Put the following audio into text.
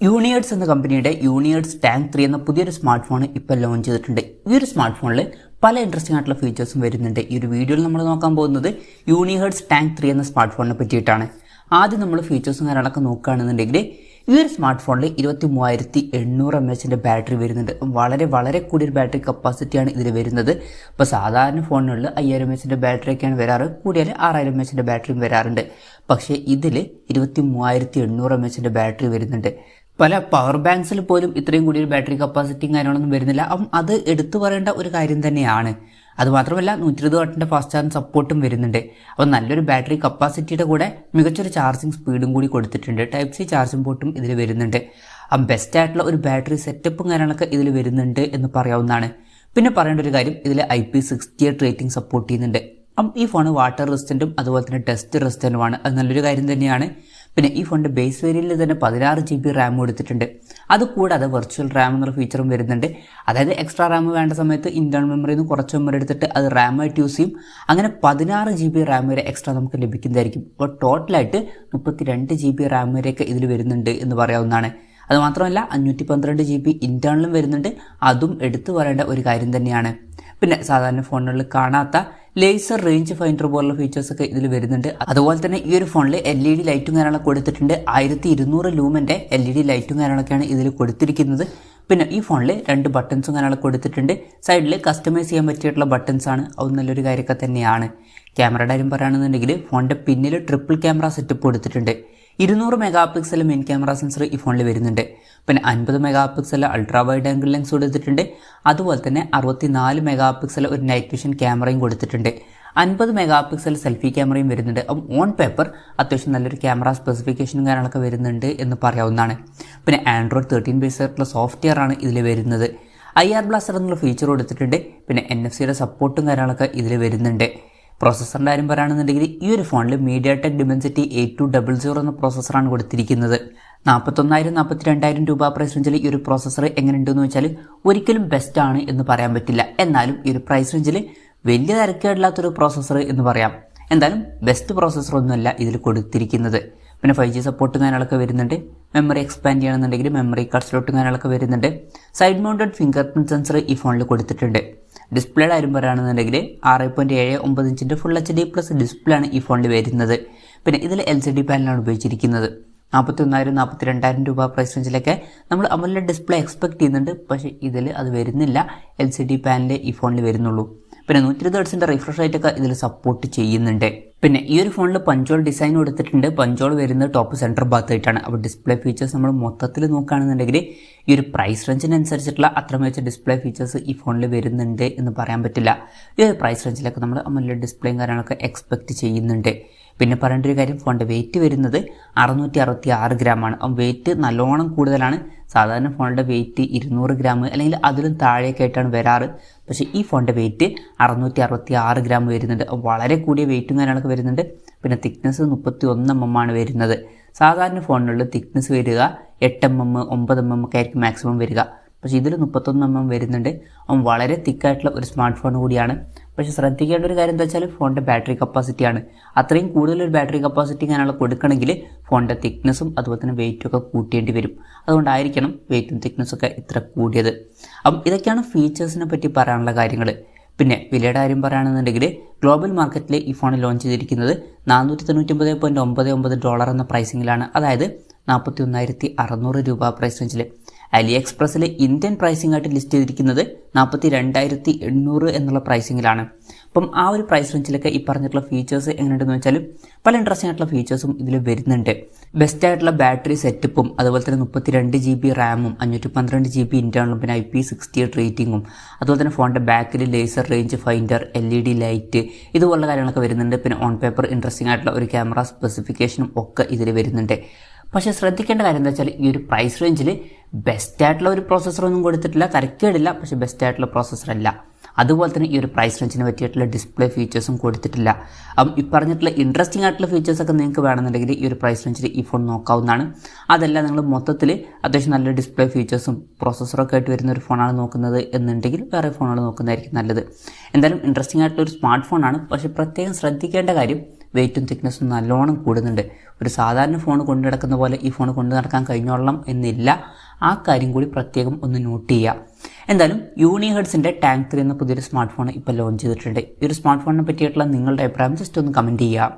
യൂണിഹെർട്സ് എന്ന കമ്പനിയുടെ യൂണിഹെർട്സ് ടാങ്ക് 3 എന്ന പുതിയൊരു സ്മാർട്ട് ഫോൺ ഇപ്പോൾ ലോഞ്ച് ചെയ്തിട്ടുണ്ട്. ഈ ഒരു സ്മാർട്ട് ഫോണിൽ പല ഇൻട്രസ്റ്റിംഗ് ആയിട്ടുള്ള ഫീച്ചേഴ്സും വരുന്നുണ്ട്. ഈ ഒരു വീഡിയോയിൽ നമ്മൾ നോക്കാൻ പോകുന്നത് യൂണിഹെർട്സ് ടാങ്ക് 3 എന്ന സ്മാർട്ട് ഫോണിനെ പറ്റിയിട്ടാണ്. ആദ്യം നമ്മൾ ഫീച്ചേഴ്സും കാര്യങ്ങളൊക്കെ നോക്കുകയാണെന്നുണ്ടെങ്കിൽ ഈ ഒരു സ്മാർട്ട് ഫോണിൽ 23,800 mAh ബാറ്ററി വരുന്നുണ്ട്. വളരെ കൂടിയൊരു ബാറ്ററി കപ്പാസിറ്റിയാണ് ഇതിൽ വരുന്നത്. ഇപ്പോൾ സാധാരണ ഫോണുകളിൽ 5000 mAh ബാറ്ററിയൊക്കെയാണ് വരാറ്, കൂടിയാൽ 6000 mAh ബാറ്ററിയും വരാറുണ്ട്. പക്ഷേ ഇതിൽ 23,800 mAh ബാറ്ററി വരുന്നുണ്ട്. പല പവർ ബാങ്ക്സിൽ പോലും ഇത്രയും കൂടിയൊരു ബാറ്ററി കപ്പാസിറ്റിയും കാര്യങ്ങളൊന്നും വരുന്നില്ല. അപ്പം അത് എടുത്തു പറയേണ്ട ഒരു കാര്യം തന്നെയാണ്. അതുമാത്രമല്ല 120 വാട്ടിൻ്റെ ഫാസ്റ്റ് ചാർജിങ് സപ്പോർട്ടും വരുന്നുണ്ട്. അപ്പോൾ നല്ലൊരു ബാറ്ററി കപ്പാസിറ്റിയുടെ കൂടെ മികച്ചൊരു ചാർജിങ് സ്പീഡും കൂടി കൊടുത്തിട്ടുണ്ട്. ടൈപ്പ് സി ചാർജിങ് പോർട്ടും ഇതിൽ വരുന്നുണ്ട്. അപ്പം ബെസ്റ്റ് ആയിട്ടുള്ള ഒരു ബാറ്ററി സെറ്റപ്പും കാര്യങ്ങളൊക്കെ ഇതിൽ വരുന്നുണ്ട് എന്ന് പറയാവുന്നതാണ്. പിന്നെ പറയേണ്ട ഒരു കാര്യം, ഇതിൽ IP68 റേറ്റിംഗ് സപ്പോർട്ട് ചെയ്യുന്നുണ്ട്. അപ്പം ഈ ഫോൺ വാട്ടർ റെസിസ്റ്റൻറ്റും അതുപോലെ തന്നെ ഡസ്റ്റ് റെസിസ്റ്റൻറ്റുമാണ്. അത് നല്ലൊരു കാര്യം തന്നെയാണ്. പിന്നെ ഈ ഫോണിൻ്റെ ബേസ് വേരിയൻറ്റിൽ തന്നെ 16 GB റാം കൊടുത്തിട്ടുണ്ട്. അതുകൂടാതെ വെർച്വൽ റാം എന്നുള്ള ഫീച്ചറും വരുന്നുണ്ട്. അതായത് എക്സ്ട്രാ റാം വേണ്ട സമയത്ത് ഇൻറ്റേർണൽ മെമ്മറിയിൽ നിന്ന് കുറച്ച് മെമ്മറി എടുത്തിട്ട് അത് റാമായിട്ട് യൂസ് ചെയ്യും. അങ്ങനെ 16 GB റാം വരെ എക്സ്ട്രാ നമുക്ക് ലഭിക്കുന്നതായിരിക്കും. അപ്പോൾ ടോട്ടലായിട്ട് 32 GB റാം വരെയൊക്കെ ഇതിൽ വരുന്നുണ്ട് എന്ന് പറയാവുന്നതാണ്. അതുമാത്രമല്ല 512 GB ഇൻറ്റേർണലും വരുന്നുണ്ട്. അതും എടുത്തു പറയേണ്ട ഒരു കാര്യം തന്നെയാണ്. പിന്നെ സാധാരണ ഫോണുകളിൽ കാണാത്ത ലേസർ റേഞ്ച് ഫൈൻഡർ പോലുള്ള ഫീച്ചേഴ്സൊക്കെ ഇതിൽ വരുന്നുണ്ട്. അതുപോലെ തന്നെ ഈ ഒരു ഫോണിൽ LED ലൈറ്റും കാര്യങ്ങളൊക്കെ കൊടുത്തിട്ടുണ്ട്. 1200 ലൂമൻ്റെ LED ലൈറ്റും കാര്യങ്ങളൊക്കെയാണ് ഇതിൽ കൊടുത്തിരിക്കുന്നത്. പിന്നെ ഈ ഫോണിൽ 2 ബട്ടൺസും കാര്യങ്ങളൊക്കെ കൊടുത്തിട്ടുണ്ട്. സൈഡിൽ കസ്റ്റമൈസ് ചെയ്യാൻ പറ്റിയിട്ടുള്ള ബട്ടൺസ് ആണ്. അത് നല്ലൊരു കാര്യമൊക്കെ തന്നെയാണ്. ക്യാമറയുടെ കാര്യം പറയുകയാണെന്നുണ്ടെങ്കിൽ ഫോണിൻ്റെ പിന്നിൽ ട്രിപ്പിൾ ക്യാമറ സെറ്റപ്പ് കൊടുത്തിട്ടുണ്ട്. 200 മെഗാ മെയിൻ ക്യാമറ സെൻസർ ഈ ഫോണിൽ വരുന്നുണ്ട്. പിന്നെ 50 mega ultra wide angle lens കൊടുത്തിട്ടുണ്ട്. അതുപോലെ തന്നെ 64 മെഗാ ഒരു നൈറ്റ് വിഷൻ ക്യാമറയും കൊടുത്തിട്ടുണ്ട്. 50 മെഗാ സെൽഫി ക്യാമറയും വരുന്നുണ്ട്. അപ്പം ഓൺ പേപ്പർ അത്യാവശ്യം നല്ലൊരു ക്യാമറ സ്പെസിഫിക്കേഷനും കാര്യങ്ങളൊക്കെ വരുന്നുണ്ട് എന്ന് പറയാവുന്നതാണ്. പിന്നെ ആൻഡ്രോയിഡ് 13 ബേസ് ആയിട്ടുള്ള സോഫ്റ്റ്വെയർ ആണ് ഇതിൽ വരുന്നത്. IR ബ്ലാസ്റ്റർ എന്നുള്ള ഫീച്ചർ കൊടുത്തിട്ടുണ്ട്. പിന്നെ NFC സപ്പോർട്ടും കാര്യങ്ങളൊക്കെ ഇതിൽ വരുന്നുണ്ട്. പ്രോസസ്സറിൻ്റെ കാര്യം പറയുകയാണെന്നുണ്ടെങ്കിൽ ഈ ഒരു ഫോണിൽ mediatek dimensity 8200 എന്ന പ്രോസസ്സറാണ് കൊടുത്തിരിക്കുന്നത്. 41,000-42,000 രൂപ പ്രൈസ് റേഞ്ചിൽ ഈ ഒരു പ്രോസസ്സർ എങ്ങനെയുണ്ടെന്ന് വെച്ചാൽ ഒരിക്കലും ബെസ്റ്റ് ആണ് എന്ന് പറയാൻ പറ്റില്ല. എന്നാലും ഈ ഒരു പ്രൈസ് റേഞ്ചിൽ വലിയ തിരക്കേടില്ലാത്തൊരു പ്രോസസ്സർ എന്ന് പറയാം. എന്തായാലും ബെസ്റ്റ് പ്രോസസ്സറൊന്നുമല്ല ഇതിൽ കൊടുത്തിരിക്കുന്നത്. പിന്നെ 5G സപ്പോർട്ടും കാര്യങ്ങളൊക്കെ വരുന്നുണ്ട്. മെമ്മറി എക്സ്പാൻഡ് ചെയ്യണമെന്നുണ്ടെങ്കിൽ മെമ്മറി കാർഡ് സ്ലോട്ടും കാര്യങ്ങളൊക്കെ വരുന്നുണ്ട്. Side mounted finger print sensor ഈ ഫോണിൽ കൊടുത്തിട്ടുണ്ട്. ഡിസ്പ്ലേയുടെ കാര്യം പറയുകയാണെന്നുണ്ടെങ്കിൽ 6.79 ഇഞ്ചിൻ്റെ ഫുൾ HD+ ഡിസ്പ്ലേ ആണ് ഈ ഫോണിൽ വരുന്നത്. പിന്നെ ഇതിൽ LCD പാനലാണ് ഉപയോഗിച്ചിരിക്കുന്നത്. 41,000-42,000 രൂപ പ്രൈസ് റേഞ്ചിലൊക്കെ നമ്മൾ AMOLED ഡിസ്പ്ലേ എക്സ്പെക്ട് ചെയ്യുന്നുണ്ട്. പക്ഷേ ഇതിൽ അത് വരുന്നില്ല. LCD പാനൽ ഈ ഫോണിൽ വരുന്നുള്ളൂ. പിന്നെ 120 ഹെർട്സിൻ്റെ റിഫ്രഷ് റേറ്റ് ഒക്കെ ഇതിൽ സപ്പോർട്ട് ചെയ്യുന്നുണ്ട്. പിന്നെ ഈ ഒരു ഫോണിൽ പഞ്ചോൾ ഡിസൈൻ കൊടുത്തിട്ടുണ്ട്. പഞ്ചോൾ വരുന്നത് ടോപ്പ് സെൻറ്റർ ഭാഗത്തായിട്ടാണ്. അപ്പോൾ ഡിസ്പ്ലേ ഫീച്ചേഴ്സ് നമ്മൾ മൊത്തത്തിൽ നോക്കുകയാണെന്നുണ്ടെങ്കിൽ ഈ ഒരു പ്രൈസ് റേഞ്ചിനനുസരിച്ചിട്ടുള്ള അത്ര മികച്ച ഡിസ്പ്ലേ ഫീച്ചേഴ്സ് ഈ ഫോണിൽ വരുന്നുണ്ട് എന്ന് പറയാൻ പറ്റില്ല. ഈ ഒരു പ്രൈസ് റേഞ്ചിലൊക്കെ നമ്മൾ AMOLED ഡിസ്പ്ലേയും കാര്യങ്ങളൊക്കെ എക്സ്പെക്ട് ചെയ്യുന്നുണ്ട്. പിന്നെ പറയേണ്ട ഒരു കാര്യം, ഫോണിൻ്റെ വെയിറ്റ് വരുന്നത് 666 ഗ്രാമാണ്. വെയിറ്റ് നല്ലോണം കൂടുതലാണ്. സാധാരണ ഫോണിൻ്റെ വെയിറ്റ് 200 ഗ്രാം അല്ലെങ്കിൽ അതിലും താഴെയൊക്കെ ആയിട്ടാണ് വരാറ്. പക്ഷേ ഈ ഫോണിൻ്റെ വെയിറ്റ് 666 ഗ്രാം വരുന്നുണ്ട്. വളരെ കൂടിയ വെയിറ്റും കാര്യങ്ങളൊക്കെ വരുന്നുണ്ട്. പിന്നെ തിക്നെസ് 31 mm ആണ് വരുന്നത്. സാധാരണ ഫോണുകളിൽ തിക്നെസ് വരിക 8 mm 9 mm ഒക്കെ ആയിരിക്കും മാക്സിമം വരിക. പക്ഷേ ഇതിൽ 31 mm വരുന്നുണ്ട്. വളരെ തിക്കായിട്ടുള്ള ഒരു സ്മാർട്ട് ഫോൺ കൂടിയാണ്. പക്ഷേ ശ്രദ്ധിക്കേണ്ട ഒരു കാര്യം എന്താ വെച്ചാൽ ഫോണിൻ്റെ ബാറ്ററി കപ്പാസിറ്റിയാണ്. അത്രയും കൂടുതലൊരു ബാറ്ററി കപ്പാസിറ്റി ഞാനുള്ള കൊടുക്കണമെങ്കിൽ ഫോണിൻ്റെ തിക്നെസ്സും അതുപോലെ തന്നെ വെയിറ്റും ഒക്കെ കൂട്ടേണ്ടി വരും. അതുകൊണ്ടായിരിക്കണം വെയിറ്റും തിക്നെസ്സും ഒക്കെ ഇത്ര കൂടിയത്. അപ്പം ഇതൊക്കെയാണ് ഫീച്ചേഴ്സിനെ പറ്റി പറയാനുള്ള കാര്യങ്ങൾ. പിന്നെ വിലയുടെ കാര്യം പറയുകയാണെന്നുണ്ടെങ്കിൽ ഗ്ലോബൽ മാർക്കറ്റിൽ ഈ ഫോൺ ലോഞ്ച് ചെയ്തിരിക്കുന്നത് $499.99 എന്ന പ്രൈസിങ്ങിലാണ്. അതായത് 41,600 രൂപ പ്രൈസ് റേഞ്ചിൽ. അലി എക്സ്പ്രസ്സിൽ ഇന്ത്യൻ പ്രൈസിംഗ് ആയിട്ട് ലിസ്റ്റ് ചെയ്തിരിക്കുന്നത് 42,800 എന്നുള്ള പ്രൈസിങ്ങിലാണ്. അപ്പം ആ ഒരു പ്രൈസ് റേഞ്ചിലൊക്കെ ഈ പറഞ്ഞിട്ടുള്ള ഫീച്ചേഴ്സ് എങ്ങനെയുണ്ടെന്ന് വെച്ചാൽ പല ഇൻട്രസ്റ്റിംഗ് ആയിട്ടുള്ള ഫീച്ചേഴ്സും ഇതിൽ വരുന്നുണ്ട്. ബെസ്റ്റ് ആയിട്ടുള്ള ബാറ്ററി സെറ്റപ്പും അതുപോലെ തന്നെ 32 GB റാമും 512 GB ഇൻറ്റേർണലും പിന്നെ IP68 റേറ്റിംഗും അതുപോലെ തന്നെ ഫോണിൻ്റെ ബാക്കിൽ laser range finder LED light ഇതുപോലുള്ള കാര്യങ്ങളൊക്കെ വരുന്നുണ്ട്. പിന്നെ ഓൺ പേപ്പർ ഇൻട്രസ്റ്റിംഗ് ആയിട്ടുള്ള ഒരു ക്യാമറ സ്പെസിഫിക്കേഷനും ഒക്കെ ഇതിൽ വരുന്നുണ്ട്. പക്ഷേ ശ്രദ്ധിക്കേണ്ട കാര്യം എന്താ വെച്ചാൽ ഈ ഒരു പ്രൈസ് റേഞ്ചിൽ ബെസ്റ്റ് ആയിട്ടുള്ള ഒരു പ്രോസസ്സറൊന്നും കൊടുത്തിട്ടില്ല. തരക്കേടില്ല, പക്ഷേ ബെസ്റ്റ് ആയിട്ടുള്ള പ്രോസസ്സറല്ല. അതുപോലെ തന്നെ ഈ ഒരു പ്രൈസ് റേഞ്ചിന് പറ്റിയിട്ടുള്ള ഡിസ്പ്ലേ ഫീച്ചേഴ്സും കൊടുത്തിട്ടില്ല. അപ്പം ഈ പറഞ്ഞിട്ടുള്ള ഇൻട്രസ്റ്റിംഗ് ആയിട്ടുള്ള ഫീച്ചേഴ്സൊക്കെ നിങ്ങൾക്ക് വേണമെന്നുണ്ടെങ്കിൽ ഈ ഒരു പ്രൈസ് റേഞ്ചിൽ ഈ ഫോൺ നോക്കാവുന്നതാണ്. അതല്ല നിങ്ങൾ മൊത്തത്തിൽ അത്യാവശ്യം നല്ല ഡിസ്പ്ലേ ഫീച്ചേഴ്സും പ്രോസസ്സറൊക്കെ ആയിട്ട് വരുന്ന ഒരു ഫോണാണ് നോക്കുന്നത് എന്നുണ്ടെങ്കിൽ വേറെ ഫോണുകൾ നോക്കുന്നതായിരിക്കും നല്ലത്. എന്തായാലും ഇൻട്രസ്റ്റിംഗ് ആയിട്ടുള്ള ഒരു സ്മാർട്ട് ഫോണാണ്. പക്ഷേ പ്രത്യേകം ശ്രദ്ധിക്കേണ്ട കാര്യം വെയിറ്റും തിക്നെസ്സും നല്ലോണം കൂടുന്നുണ്ട്. ഒരു സാധാരണ ഫോൺ കൊണ്ടു നടക്കുന്ന പോലെ ഈ ഫോൺ കൊണ്ടു നടക്കാൻ കഴിഞ്ഞോളണം എന്നില്ല. ആ കാര്യം കൂടി പ്രത്യേകം ഒന്ന് നോട്ട് ചെയ്യുക. എന്തായാലും യൂണിഹെർട്സിൻ്റെ ടാങ്ക് 3 എന്ന പുതിയൊരു സ്മാർട്ട് ഫോൺ ഇപ്പോൾ ലോഞ്ച് ചെയ്തിട്ടുണ്ട്. ഈ ഒരു സ്മാർട്ട് ഫോണിനെ പറ്റിയിട്ടുള്ള നിങ്ങളുടെ അഭിപ്രായം ജസ്റ്റ് ഒന്ന് കമൻറ്റ് ചെയ്യുക.